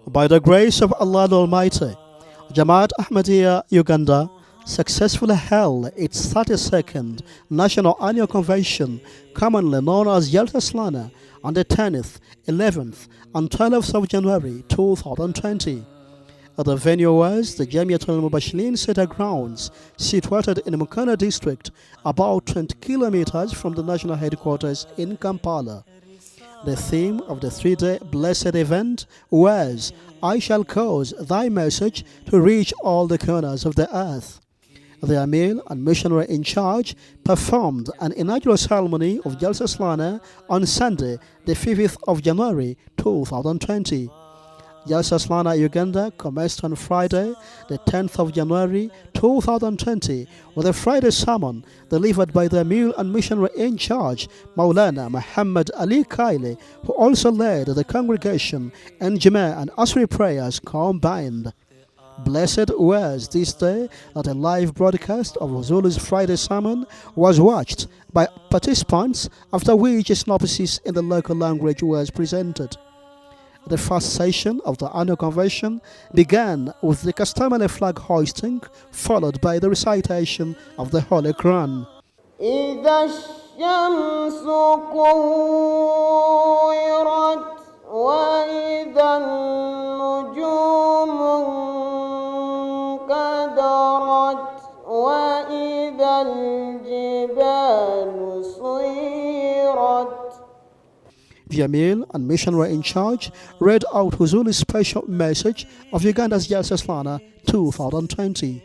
By the grace of Allah the Almighty, Jamaat Ahmadiyya Uganda successfully held its 32nd National Annual Convention, commonly known as Jalsa Salana, on the 10th, 11th, and 12th of January 2020. The venue was the Jamiatul Mubashirin Center grounds, situated in Mukana district, about 20 kilometers from the national headquarters in Kampala. The theme of the three-day blessed event was, "I shall cause thy message to reach all the corners of the earth." The Amir and missionary in charge performed an inaugural ceremony of Jalsa Salana on Sunday, the 5th of January 2020. Jalsa Salana Uganda commenced on Friday, the 10th of January 2020, with a Friday sermon delivered by the Amir and missionary in charge, Maulana Muhammad Ali Kaili, who also led the congregation in Juma and Asri prayers combined. Blessed was this day that a live broadcast of Zulu's Friday sermon was watched by participants, after which a synopsis in the local language was presented. The first session of the annual convention began with the customary flag hoisting, followed by the recitation of the Holy Quran. إذا الشمس كورت وإذا النجوم انكدرت وإذا الجبال سيرت. The Amir and missionary in charge read out Huzuli's special message of Uganda's Jalsa Salana 2020.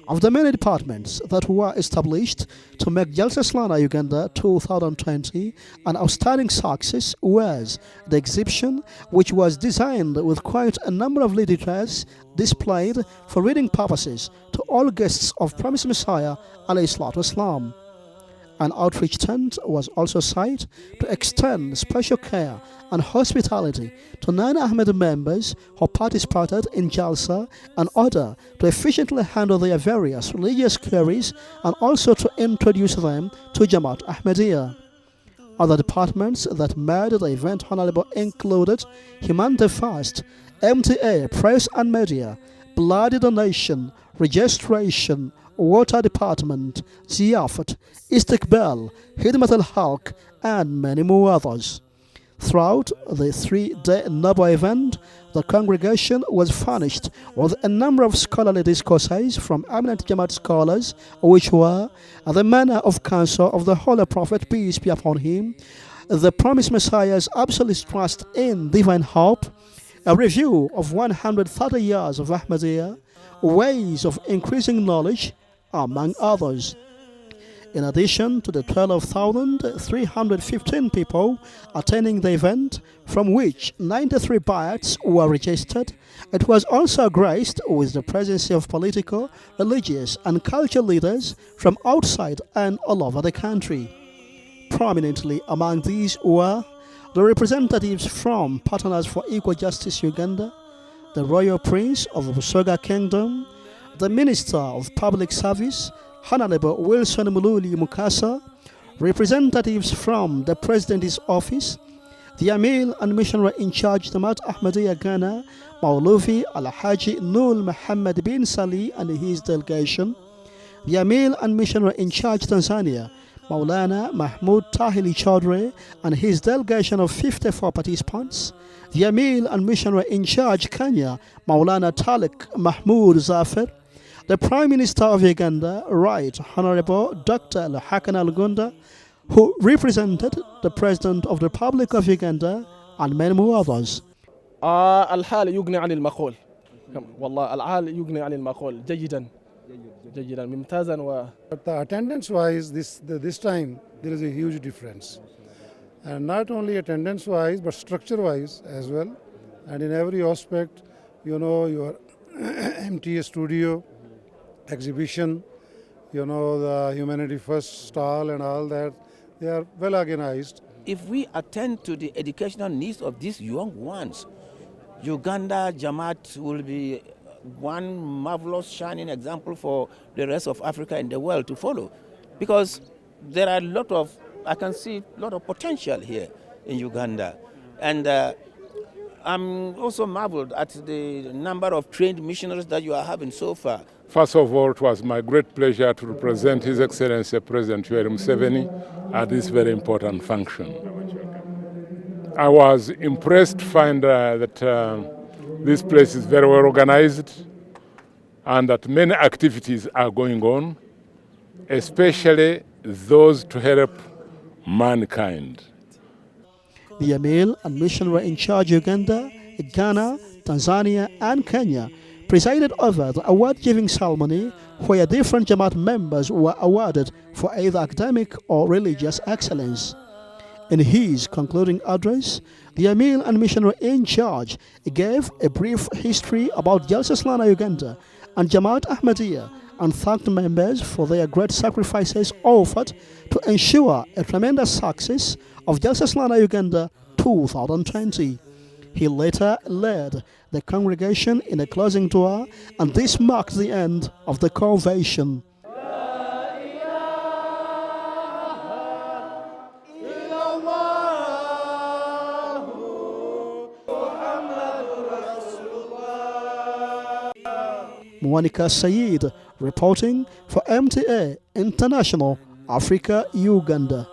Of the many departments that were established to make Jalsa Salana Uganda 2020 an outstanding success was the exhibition, which was designed with quite a number of literatures displayed for reading purposes to all guests of Promised Messiah alayhi salatu wasalam. An outreach tent was also set to extend special care and hospitality to 9 Ahmed members who participated in Jalsa in order to efficiently handle their various religious queries and also to introduce them to Jamaat Ahmadiyya. Other departments that made the event honorable included Humanity First, MTA, Press and Media, Blood Donation, Registration, Water Department, Ziyafat, Istiqbal, Khidmat al-Halq, and many more others. Throughout the three-day noble event, the congregation was furnished with a number of scholarly discourses from eminent Jamaat scholars, which were the manner of counsel of the Holy Prophet, peace be upon him, the Promised Messiah's absolute trust in divine hope, a review of 130 years of Ahmadiyya, ways of increasing knowledge, among others. In addition to the 12,315 people attending the event, from which 93 bayats were registered, it was also graced with the presence of political, religious, and cultural leaders from outside and all over the country. Prominently among these were the representatives from Partners for Equal Justice Uganda, the Royal Prince of Busoga Kingdom, the Minister of Public Service, Honorable Wilson Mululi Mukasa, representatives from the President's Office, the Amir and missionary in charge Jamaat Ahmadiyya Ghana, Maulufi Al-Haji Nul Muhammad bin Sali and his delegation, the Amir and missionary in charge Tanzania, Maulana Mahmoud Tahili Chaudhry and his delegation of 54 participants, the Amir and missionary in charge Kenya, Maulana Talik Mahmoud Zafir, the Prime Minister of Uganda, Right Honorable Dr. Hakan Al-Gunda, who represented the President of the Republic of Uganda, and many more others. الحال يغني عن المقول والله الحال يغني عن المقول جيدا جيدا ممتازا. But the attendance wise this time there is a huge difference, and not only attendance wise but structure wise as well, and in every aspect, your MTA studio, exhibition, the Humanity First stall and all that, they are well organized. If we attend to the educational needs of these young ones, Uganda Jamaat will be one marvelous shining example for the rest of Africa and the world to follow, because there are I can see a lot of potential here in Uganda, and I'm also marveled at the number of trained missionaries that you are having so far. First of all, it was my great pleasure to represent His Excellency President Yoweri Museveni at this very important function. I was impressed to find that this place is very well organized and that many activities are going on, especially those to help mankind. The Emir and missionary in charge Uganda, Ghana, Tanzania, and Kenya presided over the award-giving ceremony where different Jamaat members were awarded for either academic or religious excellence. In his concluding address, the Emir and missionary in charge gave a brief history about Jalsa Salana, Uganda, and Jamaat Ahmadiyya, and thanked members for their great sacrifices offered to ensure a tremendous success of Jalsa Salana, Uganda 2020. He later led the congregation in a closing dua, and this marked the end of the convention. Monica Saeed reporting for MTA International, Africa, Uganda.